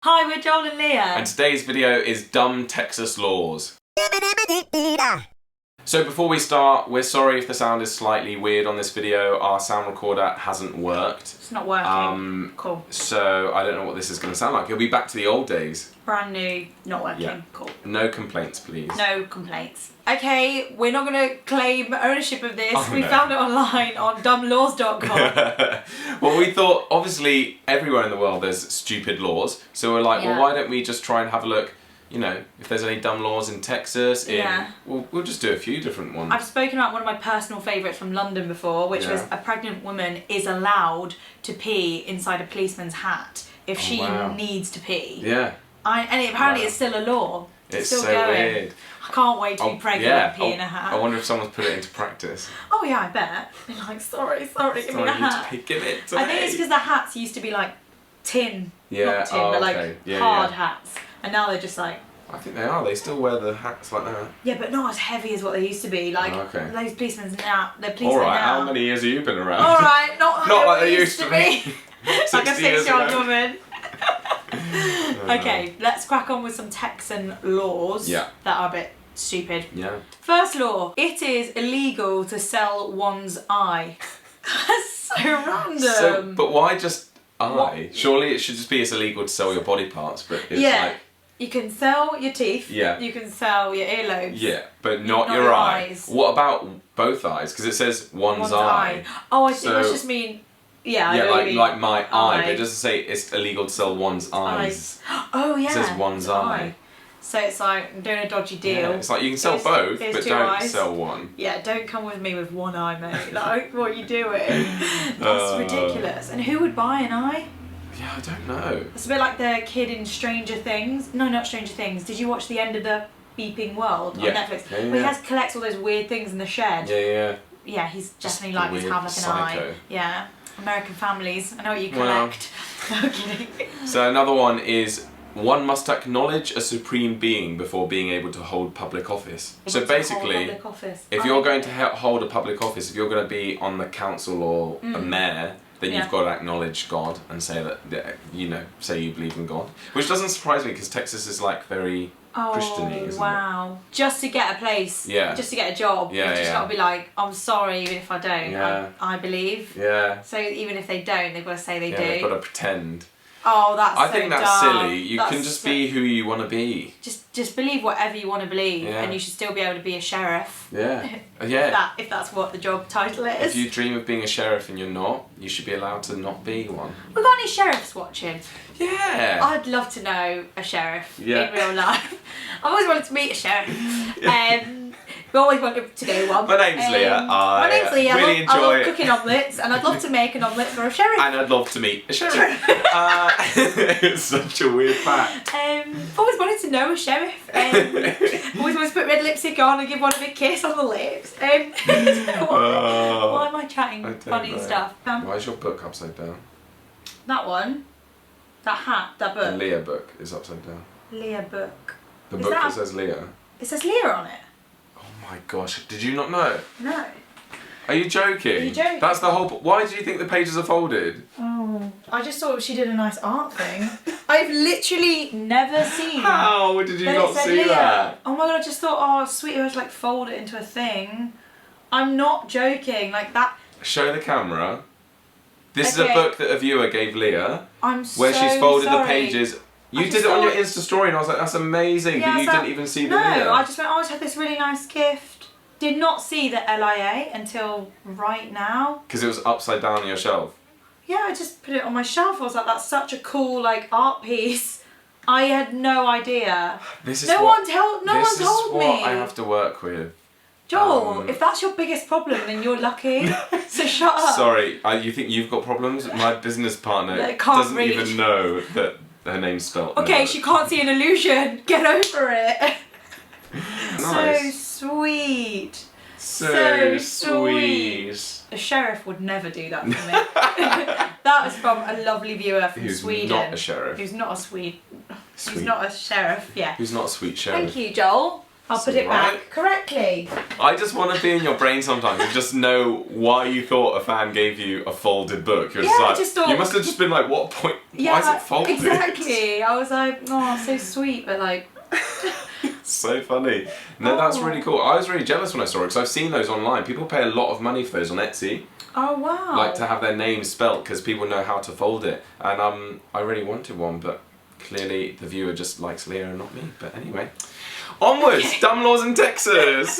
Hi, we're Joel and Lia. And today's video is dumb Texas laws. So before we start, we're sorry if the sound is slightly weird on this video. Our sound recorder hasn't worked. It's not working. Cool. So I don't know what this is going to sound like. It'll be back to the old days. Brand new, not working. Yeah. Cool. No complaints, please. No complaints. Okay, we're not going to claim ownership of this. Oh, we found it online on dumblaws.com. Well, we thought, obviously, everywhere in the world there's stupid laws. So we're like, well, why don't we just try and have a look, you know, if there's any dumb laws in Texas. We'll just do a few different ones. I've spoken about one of my personal favourites from London before, which was a pregnant woman is allowed to pee inside a policeman's hat if she needs to pee. Yeah. And apparently it's still a law. It's still so going. weird. I can't wait to be pregnant and pee in a hat. I wonder if someone's put it into practice. Oh yeah, I bet. They're like, sorry, give me a hat. Give it to me. I think it's because the hats used to be like tin. Yeah, not tin, but like hard hats. And now they're just like... I think they are. They still wear the hats like that. Yeah, but not as heavy as what they used to be. Like, those policemen now, they're policemen Alright, now. how many years have you been around? Alright, not like they used to be. Like a 6-year-old woman. Okay, let's crack on with some Texan laws that are a bit stupid. Yeah. First law, it is illegal to sell one's eye. That's so random. But why just eye? What? Surely it should just be it's illegal to sell your body parts, but it's like... You can sell your teeth, you can sell your earlobes. Yeah, but not your eyes. What about both eyes? Because it says one's eye. Oh, I think that's just mean... Yeah, like my eye, but it doesn't say it's illegal to sell one's eyes. Oh yeah. It says one's eye. So it's like, I'm doing a dodgy deal. Yeah, it's like you can sell both, but don't sell one. Yeah, don't come with me with one eye, mate. Like, what are you doing? That's ridiculous. And who would buy an eye? Yeah, I don't know. It's a bit like the kid in Stranger Things. No, not Stranger Things. Did you watch the end of the Beeping World on Netflix? Where he collects all those weird things in the shed. Yeah. Yeah, he's definitely likely to have like an eye. Yeah. American Families. I know what you collect. No kidding. So another one is one must acknowledge a supreme being before being able to hold public office. So basically, if you're going to hold a public office, if you're going to be on the council or a mayor, then you've got to acknowledge God and say that, you know, say you believe in God. Which doesn't surprise me because Texas is like very Christian-y, isn't it? Just to get a place, just to get a job, you've just got to be like, I'm sorry even if I don't, I believe. Yeah. So even if they don't, they've got to say they do. They've got to pretend. Oh, that's I think that's silly. You can just be who you want to be. Just believe whatever you want to believe, and you should still be able to be a sheriff. Yeah. If that's what the job title is. If you dream of being a sheriff and you're not, you should be allowed to not be one. We got any sheriffs watching? Yeah. I'd love to know a sheriff in real life. I've always wanted to meet a sheriff. We always wanted to go one. My name's Lia. My name's Lia. Really I love cooking omelettes, and I'd love to make an omelette for a sheriff. And I'd love to meet a sheriff. It's such a weird fact. Always wanted to know a sheriff. Always wanted to put red lipstick on and give one a big kiss on the lips. Why am I chatting funny stuff? Why is your book upside down? That one? That hat? That book? The Lia book is upside down. Lia book. The book that says Lia. It says Lia on it? Oh my gosh, did you not know? No. Are you joking? Are you joking? That's the whole... Why do you think the pages are folded? Oh, I just thought she did a nice art thing. I've literally never seen... How did you not see that? Oh my god, I just thought, oh sweet, I was like fold it into a thing. I'm not joking, like that... Show the camera. This is a book that a viewer gave Lia. Where she's folded the pages... You did it on your Insta story and I was like, that's amazing, but you didn't even see the video. No, I just went, oh, I just had this really nice gift. Did not see the LIA until right now. Because it was upside down on your shelf? Yeah, I just put it on my shelf. I was like, that's such a cool like art piece. I had no idea. No one told me. This is what I have to work with. Joel, if that's your biggest problem, then you're lucky. So shut up. Sorry, you think you've got problems? My business partner doesn't even know that her name's spelled. Okay, she can't see an illusion. Get over it. Nice. So sweet. So sweet. A sheriff would never do that for me. That was from a lovely viewer from Sweden. Who's not a sheriff. Who's not a Swede. Who's not a sheriff, yeah. Who's not a sweet sheriff. Thank you, Joel. I'll put it back correctly. I just want to be in your brain sometimes and just know why you thought a fan gave you a folded book. You're I just just like, thought... You must have just been like, what point? Why is it folded? Exactly. I was like, oh, so sweet, but like... So funny. No, that's really cool. I was really jealous when I saw it because I've seen those online. People pay a lot of money for those on Etsy. Oh, wow. Like to have their name spelt because people know how to fold it. And I really wanted one, but clearly the viewer just likes Leah and not me. But anyway. Onwards! Okay. Dumb laws in Texas!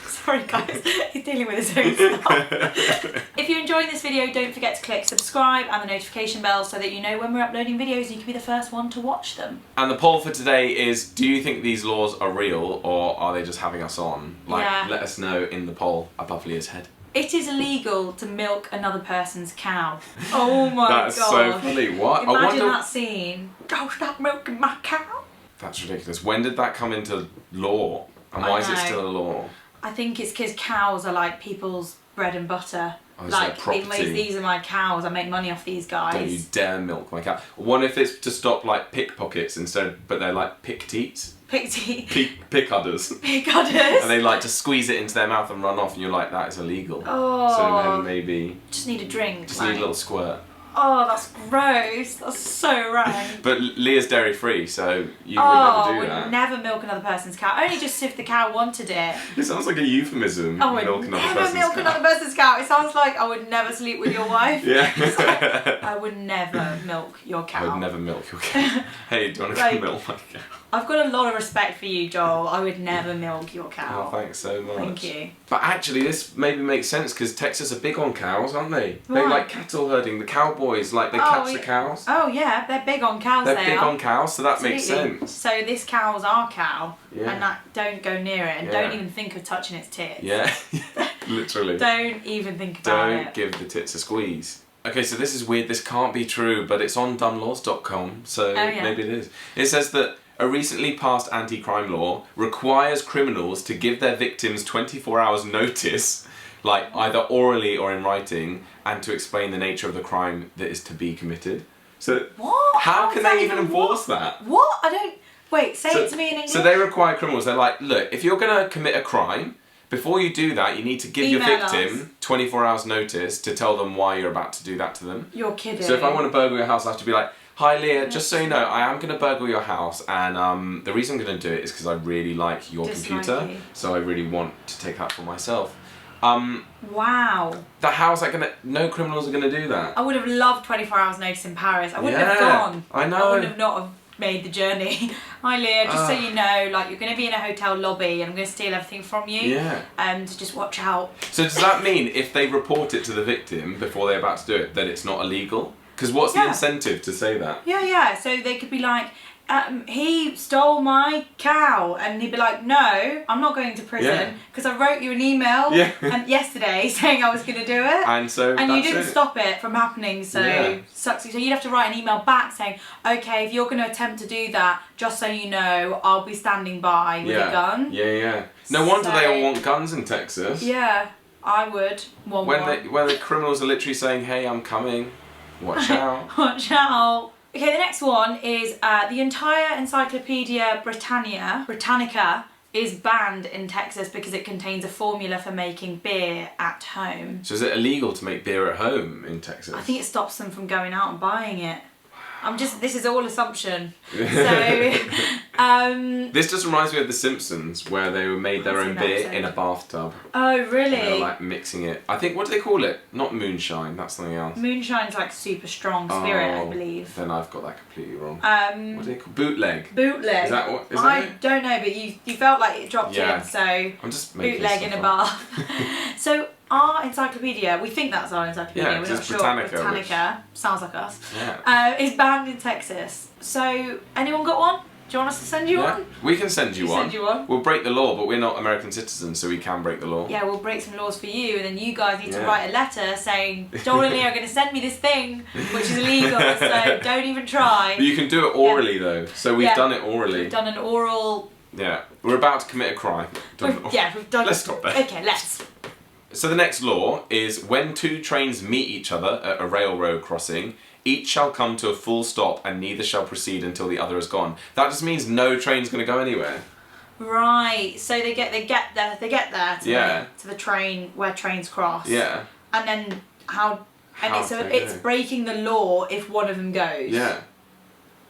Sorry guys, he's dealing with his own stuff. If you're enjoying this video, don't forget to click subscribe and the notification bell so that you know when we're uploading videos and you can be the first one to watch them. And the poll for today is, do you think these laws are real or are they just having us on? Like, let us know in the poll above Leah's head. It is illegal to milk another person's cow. Oh my god. That's so funny. What? Imagine that scene. Don't stop milking my cow. That's ridiculous. When did that come into law? And why is it still a law? I think it's because cows are like people's bread and butter. Oh, like, these are my cows, I make money off these guys. Don't you dare milk my cow. What if it's to stop like pickpockets instead, but they're like pick-teats? Pick-udders. Pick-udders? And they like to squeeze it into their mouth and run off and you're like, that is illegal. Oh. So then maybe... Just need a drink. Just need a little squirt. Oh, that's gross. That's so wrong. But Leah's dairy free, so you would never do that. I would never milk another person's cow. Only just if the cow wanted it. It sounds like a euphemism. I would never milk another person's cow. It sounds like I would never sleep with your wife. Yeah. Like, I would never milk your cow. I would never milk your cow. Hey, do you want to come milk my cow? I've got a lot of respect for you, Joel. I would never milk your cow. Oh, thanks so much. Thank you. But actually, this maybe makes sense because Texas are big on cows, aren't they? Right. They like cattle herding. The cowboys, like they catch the cows. Oh yeah, they're big on cows. They're big on cows, so that makes sense. So this cow's our cow, and don't go near it, and don't even think of touching its tits. Yeah, literally. Don't even think about it. Don't give the tits a squeeze. Okay, so this is weird. This can't be true, but it's on dumblaws.com, so maybe it is. It says that a recently passed anti-crime law requires criminals to give their victims 24 hours notice, like either orally or in writing, and to explain the nature of the crime that is to be committed. So what? How can they even enforce that? What? I don't... Wait, say it to me in English. So they require criminals, they're like, look, if you're going to commit a crime, before you do that, you need to give your victim 24 hours notice to tell them why you're about to do that to them. You're kidding. So if I want to burgle your house, I have to be like, hi Leah, just so you know, I am going to burgle your house and the reason I'm going to do it is because I really like your computer, so I really want to take that for myself. Wow. How's that gonna... No criminals are going to do that. I would have loved 24 hours notice in Paris. I wouldn't have gone. I know. I wouldn't have not made the journey. Hi Leah, just so you know, like you're going to be in a hotel lobby and I'm going to steal everything from you. Yeah. And just watch out. So does that mean if they report it to the victim before they're about to do it, that it's not illegal? Because what's the incentive to say that? Yeah. So they could be like, he stole my cow, and he'd be like, no, I'm not going to prison because I wrote you an email yesterday saying I was going to do it, and you didn't stop it from happening. So sucks. So you'd have to write an email back saying, okay, if you're going to attempt to do that, just so you know, I'll be standing by with a gun. Yeah. No wonder they all want guns in Texas. Yeah, I would want one. When the criminals are literally saying, hey, I'm coming. Watch out. Watch out. Okay, the next one is the entire Encyclopedia Britannica is banned in Texas because it contains a formula for making beer at home. So is it illegal to make beer at home in Texas? I think it stops them from going out and buying it. This is all assumption. So, this just reminds me of The Simpsons, where they made their own beer in a bathtub. Oh, really? And they were like mixing it. I think, what do they call it? Not moonshine, that's something else. Moonshine's like super strong spirit, I believe. Then I've got that completely wrong. What do they call Bootleg. Bootleg. Is that what? I don't know, but you felt like it dropped in, so I'm just bootleg in a bath. So our encyclopedia, we think that's our encyclopedia, we're not sure. Britannica sounds like us. Is banned in Texas. So anyone got one? Do you want us to send you one? We can send you one. We'll break the law, but we're not American citizens, so we can break the law. Yeah, we'll break some laws for you, and then you guys need to write a letter saying, Joel and Leah are going to send me this thing, which is illegal, so don't even try. But you can do it orally, though. So we've done it orally. We've done an oral... Yeah, we're about to commit a crime. We've done... Let's stop there. Okay, let's. So the next law is when two trains meet each other at a railroad crossing, each shall come to a full stop and neither shall proceed until the other is gone. That just means no train's going to go anywhere. Right. So they get there to the train where trains cross. Yeah. And then it's breaking the law if one of them goes. Yeah.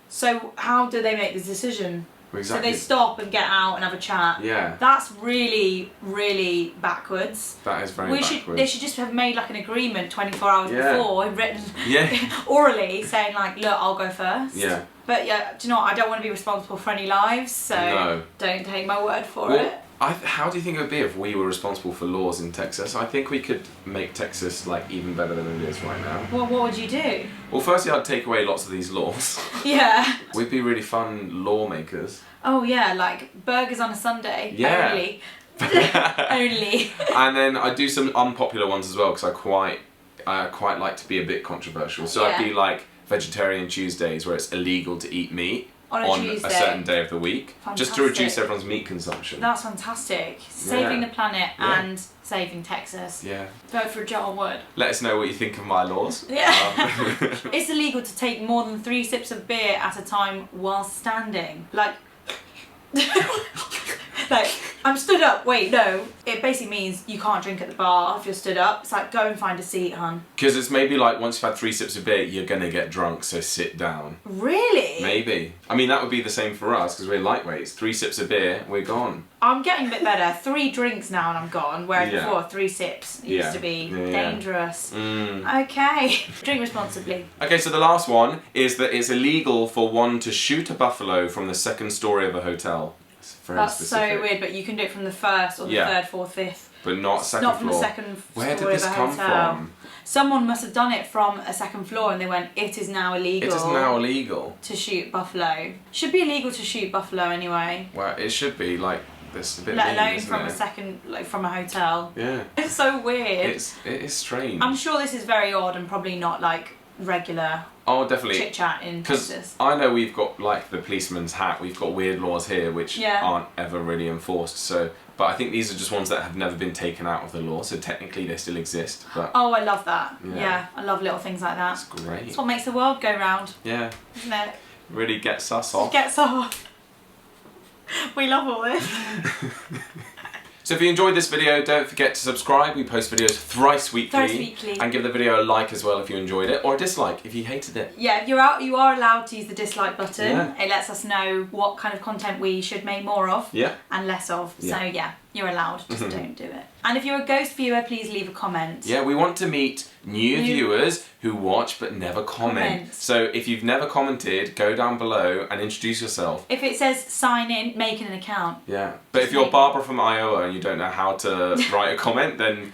So how do they make the decision? Exactly. So they stop and get out and have a chat. Yeah. That's really, really backwards. That is very backwards. They should just have made like an agreement 24 hours before, written orally, saying like, look, I'll go first. Yeah. But yeah, do you know what? I don't want to be responsible for any lives, so don't take my word for it. How do you think it would be if we were responsible for laws in Texas? I think we could make Texas like even better than it is right now. Well, what would you do? Well, firstly, I'd take away lots of these laws. Yeah. We'd be really fun lawmakers. Oh yeah, like burgers on a Sunday. Yeah. Only. Only. And then I'd do some unpopular ones as well because I quite like to be a bit controversial. So I'd be like Vegetarian Tuesdays where it's illegal to eat meat. On a certain day of the week. Fantastic. Just to reduce everyone's meat consumption. That's fantastic. Saving the planet and saving Texas. Yeah. Vote for Joel Wood. Let us know what you think of my laws. Yeah. It's illegal to take more than 3 sips of beer at a time while standing. Like... Like, I'm stood up. Wait, no. It basically means you can't drink at the bar if you're stood up. It's like, go and find a seat, hun. Because it's maybe like once you've had 3 sips of beer, you're going to get drunk, so sit down. Really? Maybe. I mean, that would be the same for us because we're lightweights. 3 sips of beer, we're gone. I'm getting a bit better. 3 drinks now and I'm gone, whereas before 3 sips used to be dangerous. Okay. Drink responsibly. Okay, so the last one is that it's illegal for one to shoot a buffalo from the 2nd story of a hotel. That's specific. So weird, but you can do it from the 1st or the 3rd, 4th, 5th. But not second not floor. Not from the 2nd floor. Where did this come from? Someone must have done it from a 2nd floor and they went, it is now illegal. It is now illegal. To shoot buffalo. Should be illegal to shoot buffalo anyway. Well, it should be like this a bit let alone mean, from it? a second, like from a hotel. Yeah. It's so weird. It is strange. I'm sure this is very odd and probably not like regular definitely chit chat in Texas. Because I know we've got like the policeman's hat, we've got weird laws here which aren't ever really enforced. So, but I think these are just ones that have never been taken out of the law, so technically they still exist. But oh, I love that. Yeah, I love little things like that. That's great. It's what makes the world go round. Yeah. Isn't it? Really gets us off. Gets off. We love all this. So if you enjoyed this video, don't forget to subscribe. We post videos thrice weekly. And give the video a like as well if you enjoyed it, or a dislike if you hated it. Yeah, you are allowed to use the dislike button. Yeah. It lets us know what kind of content we should make more of and less of. So yeah, you're allowed, just don't do it. And if you're a ghost viewer, please leave a comment. Yeah, we want to meet new viewers who watch but never comment. So if you've never commented, go down below and introduce yourself. If it says sign in, make an account. Yeah, but if you're Barbara from Iowa and you don't know how to write a comment, then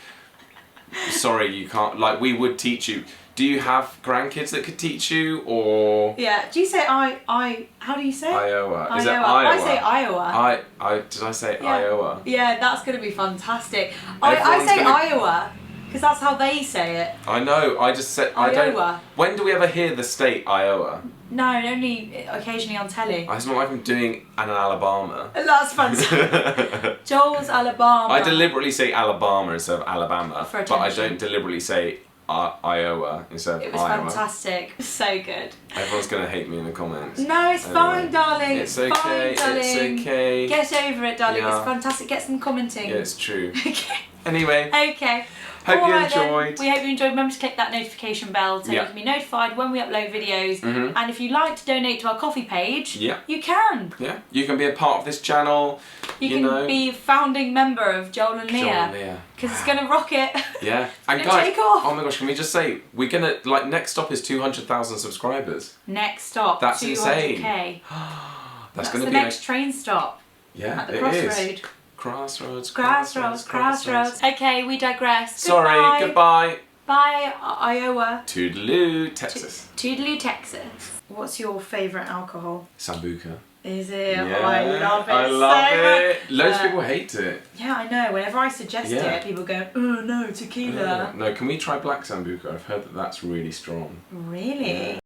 sorry, you can't. Like, we would teach you. Do you have grandkids that could teach you, or? Yeah. Do you say how do you say? Iowa. Is it Iowa? I say Iowa. Did I say Iowa? Yeah, that's gonna be fantastic. I say Iowa because that's how they say it. I know. I just said Iowa. I don't. When do we ever hear the state Iowa? No, only occasionally on telly. It's not like I'm doing an Alabama. That's fantastic. Joel's Alabama. I deliberately say Alabama instead of Alabama, but I don't deliberately say Iowa instead of Iowa. It was fantastic. So good. Everyone's going to hate me in the comments. No, it's fine, darling. It's okay. Fine, darling. It's okay. Get over it, darling. It's fantastic. Get some commenting. Yeah, it's true. Okay. Anyway. Okay. Hope you enjoyed. We hope you enjoyed. Remember to click that notification bell so you can be notified when we upload videos. And if you'd like to donate to our coffee page, you can. Yeah, you can be a part of this channel. You can be a founding member of Joel and Lia. Because it's going to rock it. Yeah. And guys, take off. Oh my gosh, can we just say, we're going to, like, next stop is 200,000 subscribers. Next stop, that's 200K. Insane. That's going to be the next train stop. Yeah, at the crossroad. Crossroads. Okay, we digress. Sorry, goodbye. Bye, Iowa. Toodaloo, Texas. Toodaloo, Texas. What's your favourite alcohol? Sambuca. Is it? Yeah, oh, I love it. I love it. Loads of people hate it. Yeah, I know. Whenever I suggest it, people go, oh no, tequila. No, can we try black Sambuca? I've heard that that's really strong. Really? Yeah.